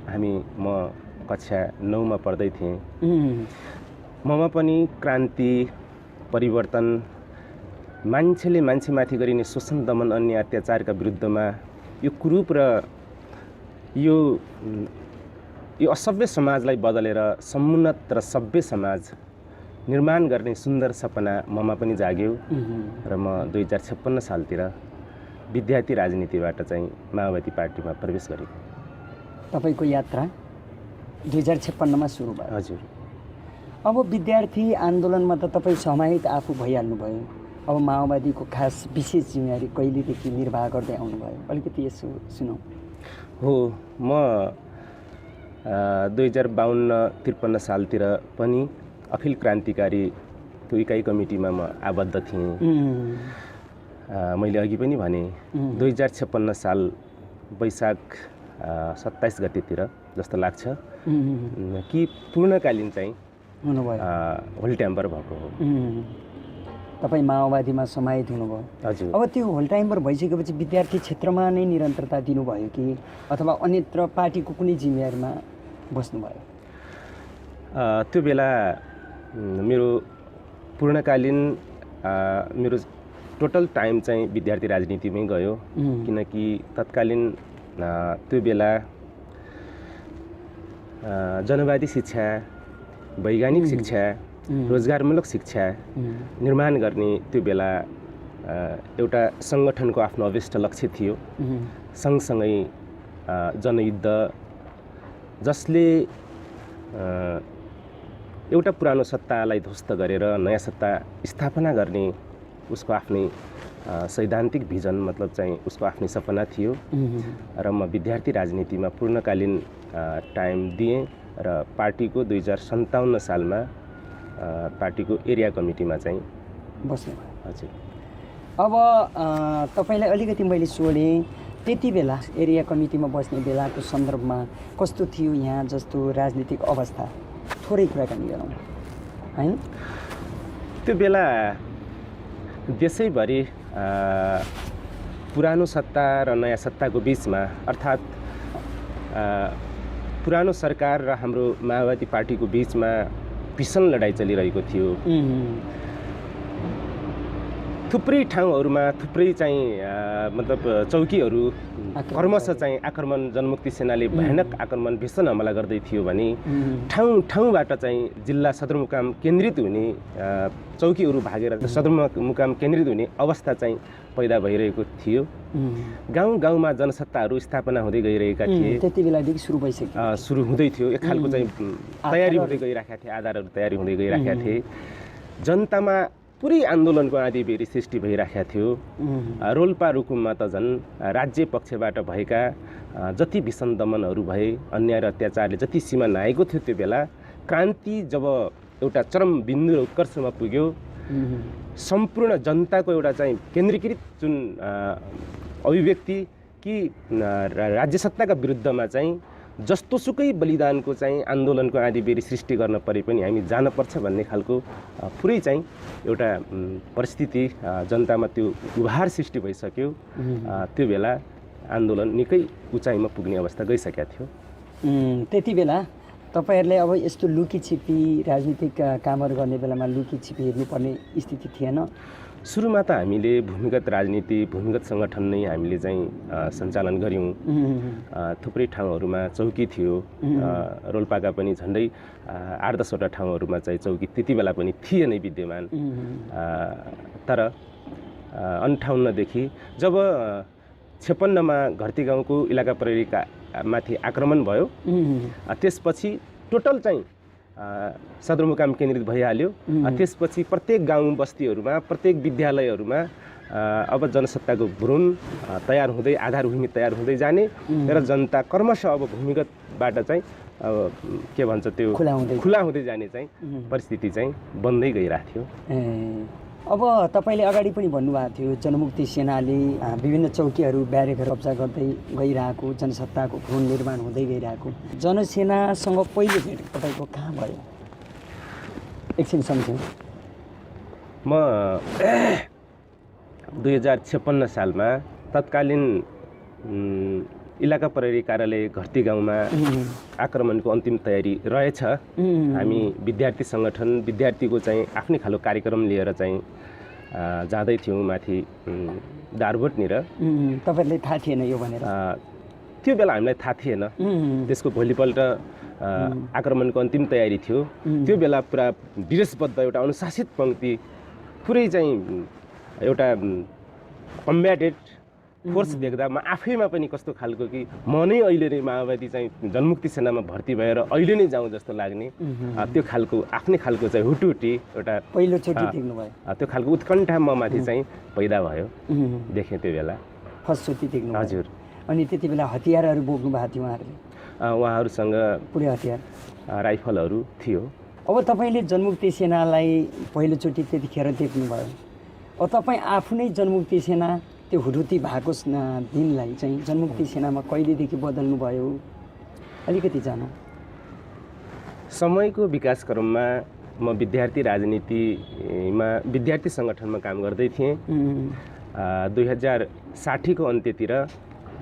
म कक्षा 9 मा पढ्दै थिएँ। ममा पनि क्रान्ति, परिवर्तन, मान्छेले मान्छेमाथि गरिने शोषण, दमन, अन्य अत्याचारका विरुद्धमा यो कुरूप र यो असभ्य समाजलाई बदलेर समुन्नत र सभ्य समाज निर्माण गर्ने सुन्दर सपना ममा पनि जाग्यो र म 2056 सालतिर विद्यार्थी राजनीतिबाट चाहिँ माओवादी पार्टीमा प्रवेश गरेँ। तपाईँको यात्रा 2056 मा सुरु भयो? हजुर। अब विद्यार्थी आन्दोलनमा त तपाईँ समाहित आफू भइहाल्नुभयो, अब माओवादीको खास विशेष जिम्मेवारी कहिलेदेखि निर्वाह गर्दै आउनुभयो, अलिकति यसो सुनौँ। हो, म 2052-53 सालतिर पनि अखिल क्रान्तिकारी त्यो इकाइ कमिटीमा म आबद्ध थिएँ। मैले अघि पनि भने 2056 साल वैशाख 27 गतेतिर जस्तो लाग्छ कि पूर्णकालीन चाहिँ होल टाइमर भएको हो। तपाईँ माओवादीमा समाहित हुनुभयो। हजुर। अब त्यो होल टाइमर भइसकेपछि विद्यार्थी क्षेत्रमा नै निरन्तरता दिनुभयो कि अथवा अन्यत्र पार्टीको कुनै जिम्मेवारीमा बस्नुभयो? त्यो बेला मेरो पूर्णकालीन मेरो टोटल टाइम चाहिँ विद्यार्थी राजनीतिमै गयो, किनकि तत्कालीन त्यो बेला जनवादी शिक्षा, वैज्ञानिक शिक्षा, रोजगारमूलक शिक्षा निर्माण गर्ने त्यो बेला एउटा सङ्गठनको आफ्नो अभिष्ट लक्ष्य थियो। सँगसँगै जनयुद्ध जसले एउटा पुरानो सत्तालाई ध्वस्त गरेर नयाँ सत्ता स्थापना गर्ने उसको आफ्नै सैद्धान्तिक भिजन, मतलब चाहिँ उसको आफ्नै सपना थियो र म विद्यार्थी राजनीतिमा पूर्णकालीन टाइम दिएँ र पार्टीको 2057 सालमा पार्टीको एरिया कमिटीमा चाहिँ बस्नुभयो। हजुर। अब तपाईँलाई अलिकति मैले सोधेँ, त्यति बेला एरिया कमिटीमा बस्ने बेलाको सन्दर्भमा कस्तो थियो यहाँ जस्तो राजनीतिक अवस्था, थोरै कुराकानी गरौँ हैन? त्यो बेला देशैभरि पुरानो सत्ता र नयाँ सत्ताको बिचमा, अर्थात् पुरानो सरकार र हाम्रो माओवादी पार्टीको बिचमा भीषण लडाइँ चलिरहेको थियो। थुप्रै ठाउँहरूमा थुप्रै चाहिँ मतलब चौकीहरू क्रमशः चाहिँ आक्रमण जनमुक्ति सेनाले भयानक आक्रमण भीषण हमला गर्दै थियो भने ठाउँबाट चाहिँ जिल्ला सदरमुकाम केन्द्रित हुने चौकीहरू भागेर सदरमुकाम केन्द्रित हुने अवस्था चाहिँ पैदा भइरहेको थियो। गाउँ गाउँमा जनसत्ताहरू स्थापना हुँदै गइरहेका थिए। त्यति बेलादेखि सुरु हुँदै थियो। एक खालको चाहिँ तयारी हुँदै गइरहेका थिए, आधारहरू तयारी हुँदै गइरहेका थिए। जनतामा पुरै आन्दोलनको आँधीबेहरी सृष्टि भइरहेको थियो। रोल्पा रुकुममा त झन् राज्य पक्षबाट भएका जति भीषण दमनहरू भए, अन्याय र अत्याचारले जति सीमा नाएको थियो त्यो बेला क्रान्ति जब एउटा चरम बिन्दु उत्कर्षमा पुग्यो, सम्पूर्ण जनताको एउटा चाहिँ केन्द्रीकृत जुन अभिव्यक्ति कि राज्य सत्ताका विरुद्धमा चाहिँ जस्तोसुकै बलिदानको चाहिँ आन्दोलनको आँधीबेहरी सृष्टि गर्न परे पनि हामी जानपर्छ भन्ने खालको पुरै चाहिँ एउटा परिस्थिति जनतामा त्यो उभार सृष्टि भइसक्यो। त्यो बेला आन्दोलन निकै उचाइमा पुग्ने अवस्था गइसकेको थियो। त्यति बेला तपाईहरुले अब यस्तो लुकीछिपी राजनीतिक कामहरू गर्ने बेलामा लुकीछिपी हेर्नुपर्ने स्थिति थिएन? सुरुमा त हामीले भूमिगत राजनीति, भूमिगत सङ्गठन नै हामीले चाहिँ सञ्चालन गऱ्यौँ। थुप्रै ठाउँहरूमा चौकी थियो। रोल्पाका पनि झन्डै 8-10 वटा ठाउँहरूमा चाहिँ चौकी त्यति बेला पनि थिए नै विद्यमान। तर 58 देखि जब 56 मा घरती गाउँको इलाका प्रहरीका माथि आक्रमण भयो, त्यसपछि टोटल चाहिँ सदरमुकाम केन्द्रित भइहाल्यो। त्यसपछि प्रत्येक गाउँ बस्तीहरूमा, प्रत्येक विद्यालयहरूमा अब जनसत्ताको भ्रूण तयार हुँदै, आधारभूमि तयार हुँदै जाने र जनता क्रमशः अब भूमिगतबाट चाहिँ अब के भन्छ त्यो खुला हुँदै जाने चाहिँ परिस्थिति चाहिँ बन्दै गइरहेको थियो। अब तपाईले अगाडि पनि भन्नुभएको थियो जनमुक्ति सेनाले विभिन्न चौकीहरू ब्यारेकहरू कब्जा गर्दै गइरहेको, जनसत्ताको भ्रूण निर्माण हुँदै गइरहेको। जनसेनासँग पहिलो भेट तपाईको कहाँ भयो? एकछिन सम्झौँ। म 2056 सालमा तत्कालीन इलाका प्रहरी कार्यालय घरती गाउँमा आक्रमणको अन्तिम तयारी रहेछ। हामी विद्यार्थी सङ्गठन, विद्यार्थीको चाहिँ आफ्नै खालको कार्यक्रम लिएर चाहिँ जाँदै थियौँ माथि दारबोटनिर। तपाईहरुलाई थाहा थिएन यो भनेर? त्यो बेला हामीलाई थाहा थिएन। त्यसको भोलिपल्ट आक्रमणको अन्तिम तयारी थियो। त्यो बेला पुरा ड्रेसबद्ध एउटा अनुशासित पङ्क्ति, पुरै चाहिँ एउटा कम्ब्याटेड फोर्स देख्दा म आफैमा पनि कस्तो खालको कि म नै अहिले नै माओवादी चाहिँ जनमुक्ति सेनामा भर्ती भएर अहिले नै जाउँ जस्तो लाग्ने त्यो खालको आफ्नै खालको चाहिँ हुटुटी एउटा पहिलोचोटि देख्नुभयो। त्यो खालको उत्कण्ठा म माथि चाहिँ पैदा भयो। देखेँ त्यो बेला फर्स्टचोटि देख्नु? हजुर। अनि त्यति बेला हतियारहरू बोक्नु भएको थियो उहाँहरूले? उहाँहरूसँग पुरै हतियार, राइफलहरू थियो। अब तपाईँले जनमुक्ति सेनालाई पहिलोचोटि त्यतिखेर देख्नुभयो। अब तपाईँ आफू नै जनमुक्ति सेना त्यो हुटुटी भएको दिनलाई चाहिँ जनमुक्ति सेनामा कहिलेदेखि बदल्नु भयो? अलिकति जानौँ। समयको विकास क्रममा म विद्यार्थी राजनीतिमा, विद्यार्थी सङ्गठनमा काम गर्दै थिएँ। 2060 को अन्त्यतिर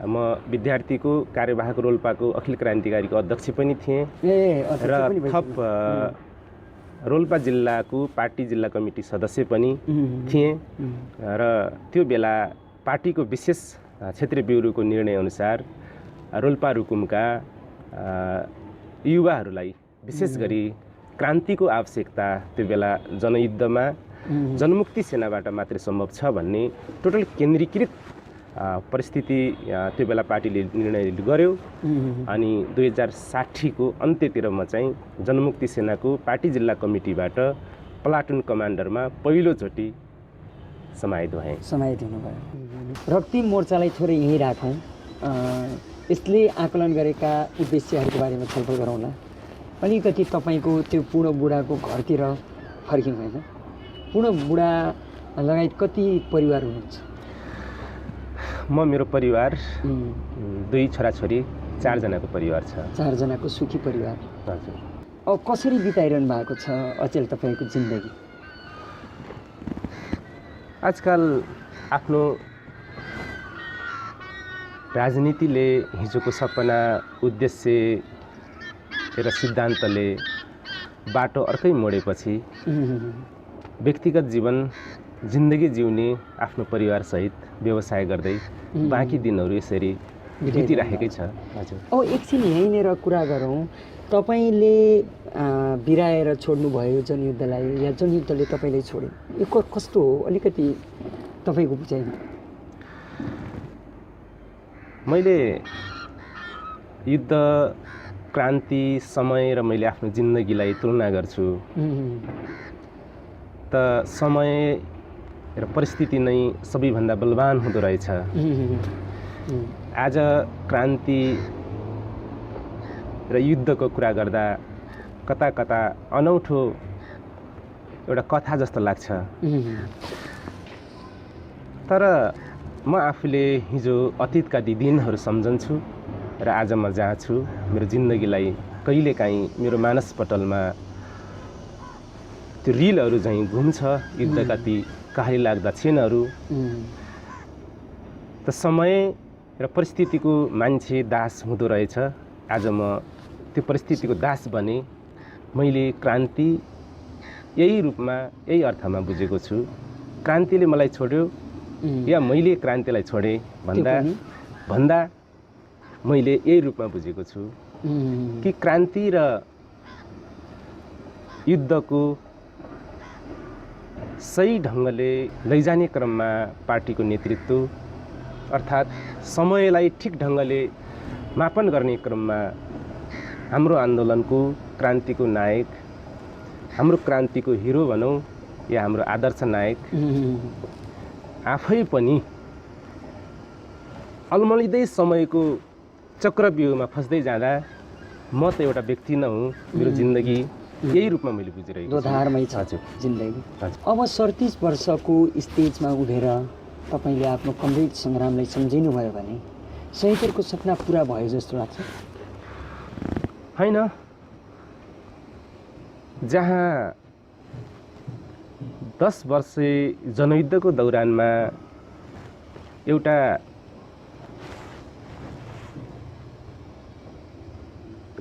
म विद्यार्थीको कार्यवाहक रोल्पाको अखिल क्रान्तिकारीको अध्यक्ष पनि थिएँ र थप रोल्पा जिल्लाको पार्टी जिल्ला कमिटी सदस्य पनि थिएँ। र त्यो बेला पार्टीको विशेष क्षेत्रीय ब्युरोको निर्णयअनुसार रोल्पा रुकुमका युवाहरूलाई विशेष गरी क्रान्तिको आवश्यकता त्यो बेला जनयुद्धमा जनमुक्ति सेनाबाट मात्रै सम्भव छ भन्ने टोटल केन्द्रीकृत परिस्थिति त्यो बेला पार्टीले निर्णय गर्यो। अनि 2060 को अन्त्यतिर म चाहिँ जनमुक्ति सेनाको पार्टी जिल्ला कमिटीबाट प्लाटुन कमान्डरमा पहिलोचोटि समाहित भएँ। समाहित हुनुभयो। रक्ती मोर्चालाई थोरै यहीँ राखौँ। यसले आकलन गरेका उद्देश्यहरूको बारेमा छलफल गरौँला। अलिकति तपाईँको त्यो पूर्ण बुढाको घरतिर फर्किनु होइन? पूर्ण बुढा लगायत कति परिवार हुनुहुन्छ? म, मेरो परिवार 2 छोराछोरी, 4 जनाको परिवार छ। 4 जनाको सुखी परिवार। हजुर। अब कसरी बिताइरहनु भएको छ अचेल तपाईँको जिन्दगी? आजकल आफ्नो राजनीतिले, हिजोको सपना, उद्देश्य र सिद्धान्तले बाटो अर्कै मोडेपछि व्यक्तिगत जीवन जिन्दगी जिउने आफ्नो परिवारसहित व्यवसाय गर्दै बाँकी दिनहरू यसरी बितिराखेकै छ। हजुर। अब एकछिन यहीँनिर कुरा गरौँ, तपाईँले बिराएर छोड्नुभयो जनयुद्धलाई या जनयुद्धले तपाईँले छोड्यो, यो कस्तो हो अलिकति तपाईँको बुझाइमा? मैले युद्ध, क्रान्ति, समय र मैले आफ्नो जिन्दगीलाई तुलना गर्छु त समय र परिस्थिति नै सबैभन्दा बलवान हुँदो रहेछ। आज क्रान्ति र युद्धको कुरा गर्दा कता कता अनौठो एउटा कथा जस्तो लाग्छ। तर म आफूले हिजो अतीतका ती दिनहरू सम्झन्छु र आज म जहाँ छु मेरो जिन्दगीलाई कहिलेकाहीँ मेरो मानसपटलमा त्यो रिलहरू झैँ घुम्छ, युद्धका ती कहाली लाग्दा क्षणहरू। त समय र परिस्थितिको मान्छे दास हुँदो रहेछ। आज म त्यो परिस्थितिको दास बने। मैले क्रान्ति यही रूपमा, यही अर्थमा बुझेको छु। क्रान्तिले मलाई छोड्यो या मैले क्रान्तिलाई छोडेँ भन्दा मैले यही रूपमा बुझेको छु कि क्रान्ति र युद्धको सही ढङ्गले लैजाने क्रममा पार्टीको नेतृत्व अर्थात् समयलाई ठिक ढङ्गले मापन गर्ने क्रममा हाम्रो आन्दोलनको क्रान्तिको नायक, हाम्रो क्रान्तिको हिरो भनौँ या हाम्रो आदर्श नायक आफै पनि अलमलिँदै समयको चक्रव्यूहमा फस्दै जाँदा म त एउटा व्यक्ति न हुँ, मेरो जिन्दगी यही रूपमा मैले बुझिरहेको छु। दोधारमै छ जिन्दगी। अब 37 वर्षको स्टेजमा उभेर तपाईँले आफ्नो कमरेड सङ्ग्रामलाई सम्झिनुभयो भने शहीदहरूको सपना पुरा भयो जस्तो लाग्छ? होइन, जहाँ 10 वर्ष जनयुद्धको दौरानमा एउटा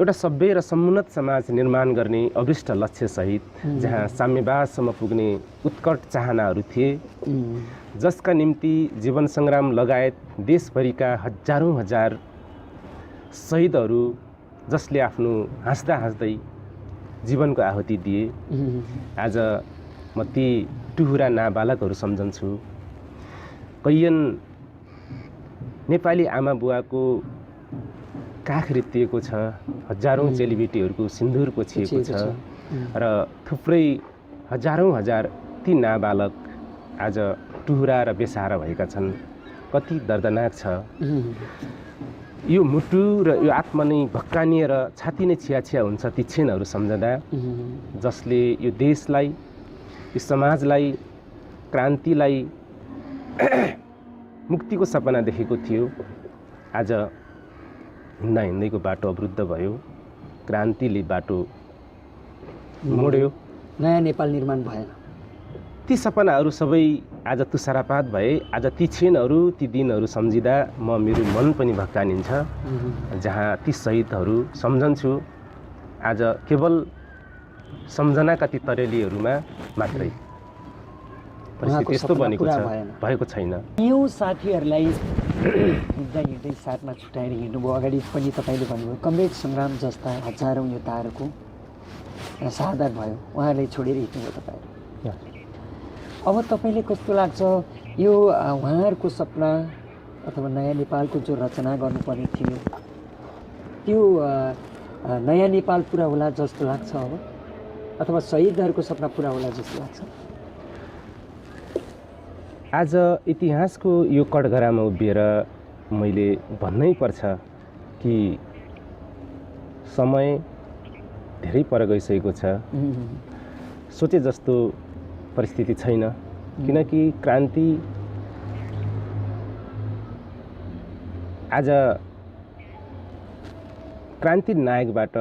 सभ्य र समुन्नत समाज निर्माण गर्ने अभिष्ट लक्ष्यसहित जहाँ साम्यवादसम्म पुग्ने उत्कट चाहनाहरू थिए, जसका निम्ति जीवन सङ्ग्राम लगायत देशभरिका हजारौँ हजार शहीदहरू जसले आफ्नो हाँस्दा हाँस्दै जीवनको आहुति दिए, आज म ती टुहुरा नाबालकहरू सम्झन्छु। कैयन नेपाली आमा बुवाको काख रित्तिएको छ, हजारौँ चेलीबेटीहरूको सिन्दुर पोछिएको छ र थुप्रै हजारौँ हजार ती नाबालक आज टुहुरा र बेसहारा भएका छन्। कति दर्दनाक छ। यो मुटु र यो आत्मा नै भक्कानिएर छाती नै छिया हुन्छ ती क्षणहरू सम्झँदा, जसले यो देशलाई, यो समाजलाई, क्रान्तिलाई मुक्तिको सपना देखेको थियो। आज हिँड्दा हिँड्दैको बाटो अवरुद्ध भयो, क्रान्तिले बाटो मोड्यो, नयाँ नेपाल निर्माण भएन। ती सपनाहरू सबै आज तुषारपात भए। आज ती क्षणहरू, ती दिनहरू सम्झिँदा मेरो मन पनि भक्कानिन्छ। जहाँ ती शहीदहरू सम्झन्छु, आज केवल सम्झनाका ती तरेलीहरूमा मात्रै परिस्थिति यस्तो बनेको छ, भएको छैन। यो साथीहरूलाई हिँड्दा हिँड्दै साथमा छुट्याएर हिँड्नुभयो। अगाडि पनि तपाईँले भन्नुभयो कमरेड सङ्ग्राम जस्ता हजारौँ योद्धाहरूको शहादत भयो, उहाँहरूले छोडेर हिँड्नुभयो तपाईँहरू। अब तपाईँले कस्तो लाग्छ, यो उहाँहरूको सपना अथवा नयाँ नेपालको जो रचना गर्नुपर्ने थियो, त्यो नयाँ नेपाल पुरा होला जस्तो लाग्छ अब, अथवा शहीदहरूको सपना पुरा होला जस्तो लाग्छ? आज इतिहासको यो कठघरामा उभिएर मैले भन्नै पर्छ कि समय धेरै पर गइसकेको छ। सोचे जस्तो परिस्थिति छैन, किनकि क्रान्ति आज क्रान्ति नायकबाट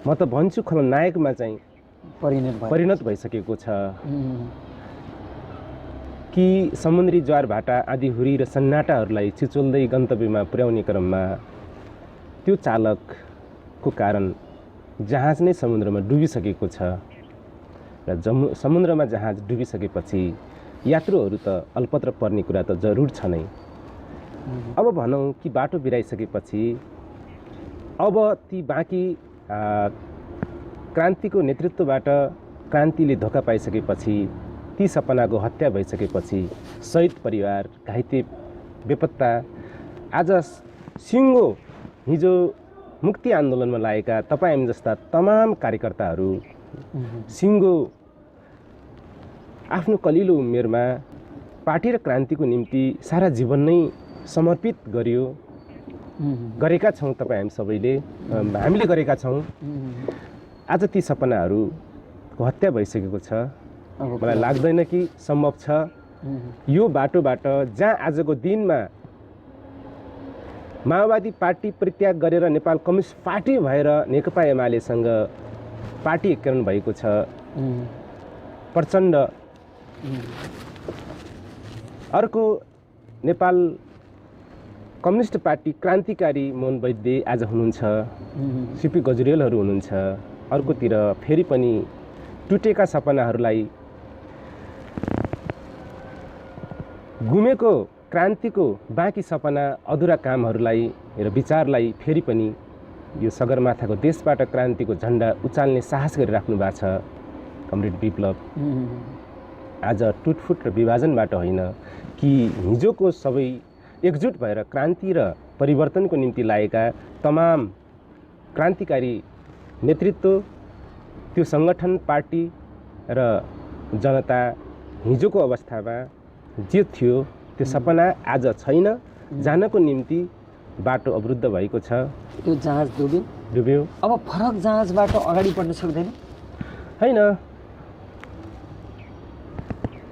म त भन्छु खलनायकमा चाहिँ परिणत भइसकेको छ। कि समुद्री ज्वार भाटा आदि हुरी र सन्नाटाहरूलाई छिचोल्दै गन्तव्यमा पुर्याउने क्रममा त्यो चालकको कारण जहाज नै समुद्रमा डुबिसकेको छ। र समुद्रमा जहाज डुबिसकेपछि यात्रुहरू त अल्पत्र पर्ने कुरा त जरुर छ नै। अब भनौँ कि बाटो बिराइसकेपछि अब ती बाँकी क्रान्तिको नेतृत्वबाट क्रान्तिले धोका पाइसकेपछि, ती सपनाको हत्या भइसकेपछि शहीद परिवार, घाइते बेपत्ता, आज सिङ्गो हिजो मुक्ति आन्दोलनमा लागेका तपाईँ जस्ता तमाम कार्यकर्ताहरू सिङ्गो आफ्नो कलिलो उमेरमा पार्टी र क्रान्तिको निम्ति सारा जीवन नै समर्पित गरेका छौँ। तपाईँ हामी सबैले, हामीले गरेका छौँ। आज ती सपनाहरूको हत्या भइसकेको छ। मलाई लाग्दैन कि सम्भव छ यो बाटोबाट, जहाँ आजको दिनमा माओवादी पार्टी परित्याग गरेर नेपाल कम्युनिस्ट पार्टी भएर नेकपा एमालेसँग पार्टी एकीकरण भएको छ। प्रचण्ड अर्को नेपाल कम्युनिस्ट पार्टी क्रान्तिकारी मोहन वैद्य आज हुनुहुन्छ, सिपी गजुरेलहरू हुनुहुन्छ। अर्कोतिर फेरि पनि टुटेका सपनाहरूलाई, गुमेको क्रान्तिको बाँकी सपना, अधुरा कामहरूलाई र विचारलाई फेरि पनि यो सगरमाथाको देशबाट क्रान्तिको झन्डा उचाल्ने साहस गरिराख्नु भएको छ कमरेड विप्लव। आज टुटफुट र विभाजनबाट होइन कि हिजोको सबै एकजुट भएर क्रान्ति र परिवर्तनको निम्ति लागेका तमाम क्रान्तिकारी नेतृत्व, त्यो सङ्गठन, पार्टी र जनता हिजोको अवस्थामा जे थियो त्यो सपना आज छैन। जानको निम्ति बाटो अवरुद्ध भएको छ। त्यो जहाज डुब्यो। अब फरक जहाजबाट अगाडि बढ्न सक्दैन होइन।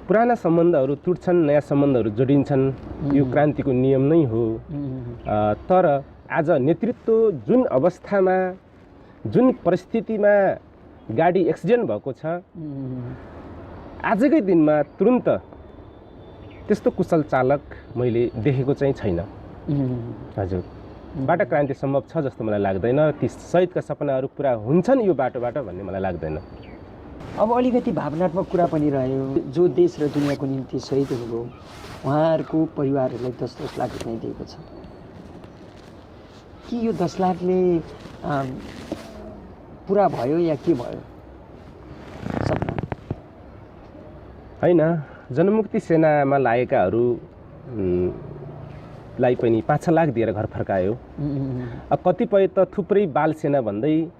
पुराना सम्बन्धहरू टुट्छन्, नयाँ सम्बन्धहरू जोडिन्छन्, यो क्रान्तिको नियम नै हो। तर आज नेतृत्व जुन अवस्थामा, जुन परिस्थितिमा गाडी एक्सिडेन्ट भएको छ, आजकै दिनमा तुरुन्त त्यस्तो कुशल चालक मैले देखेको चाहिँ छैन। हजुर, बाटो क्रान्ति सम्भव छ जस्तो मलाई लाग्दैन। ती शहीदका सपनाहरू पुरा हुन्छन् यो बाटोबाट भन्ने मलाई लाग्दैन। अब अलिकति भावनात्मक कुरा पनि रह्यो। जो देश र दुनियाँको निम्ति शहीद हुनुभयो उहाँहरूको परिवारहरूलाई 10-10 लाख रुपियाँ दिएको छ कि यो 10 लाखले पुरा भयो या के भयो? सपना होइन। जनमुक्ति सेनामा लागेकाहरूलाई पनि 5-6 लाख दिएर घर फर्कायो। अब कतिपय त थुप्रै बाल सेना भन्दै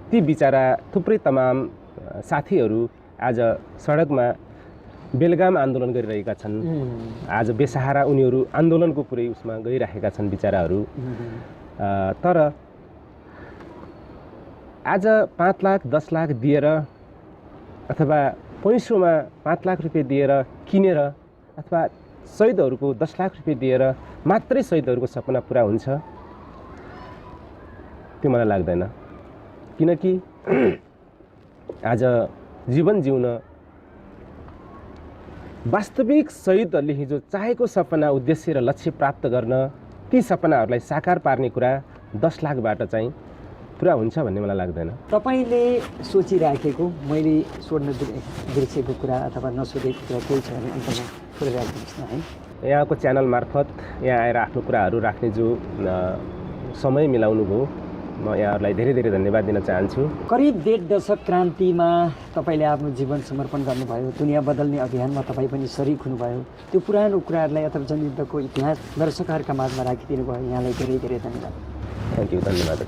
ती बिचारा थुप्रै तमाम साथीहरू आज सडकमा बेलगाम आन्दोलन गरिरहेका छन्। आज बेसहारा उनीहरू आन्दोलनको पुरै उसमा गइरहेका छन् बिचाराहरू। तर आज 5 लाख 10 लाख दिएर अथवा पैसोमा 5 लाख रुपियाँ दिएर किनेर अथवा शहीदहरूको 10 लाख रुपियाँ दिएर मात्रै शहीदहरूको सपना पुरा हुन्छ त्यो मलाई लाग्दैन। किनकि आज जीवन जिउन वास्तविक शहीदहरूले हिजो चाहेको सपना, उद्देश्य र लक्ष्य प्राप्त गर्न, ती सपनाहरूलाई साकार पार्ने कुरा 10 लाखबाट चाहिँ पुरा हुन्छ भन्ने मलाई लाग्दैन। तपाईँले सोचिराखेको, मैले सोध्न बिर्सेको कुरा अथवा नसोधेको कुरा केही छ भने अन्तमा थोरै राखिदिनुहोस् न है। यहाँको च्यानल मार्फत यहाँ आएर आफ्नो कुराहरू राख्ने जो समय मिलाउनु भयो, म यहाँहरूलाई धेरै धेरै धन्यवाद दिन चाहन्छु। करिब 1.5 दशक क्रान्तिमा तपाईँले आफ्नो जीवन समर्पण गर्नुभयो। दुनियाँ बदल्ने अभियानमा तपाईँ पनि सरिक हुनुभयो। त्यो पुरानो कुराहरूलाई अथवा जनयुद्धको इतिहास दर्शकहरूका माझमा राखिदिनु भयो। यहाँलाई धेरै धेरै धन्यवाद। थ्याङ्क यू, धन्यवाद।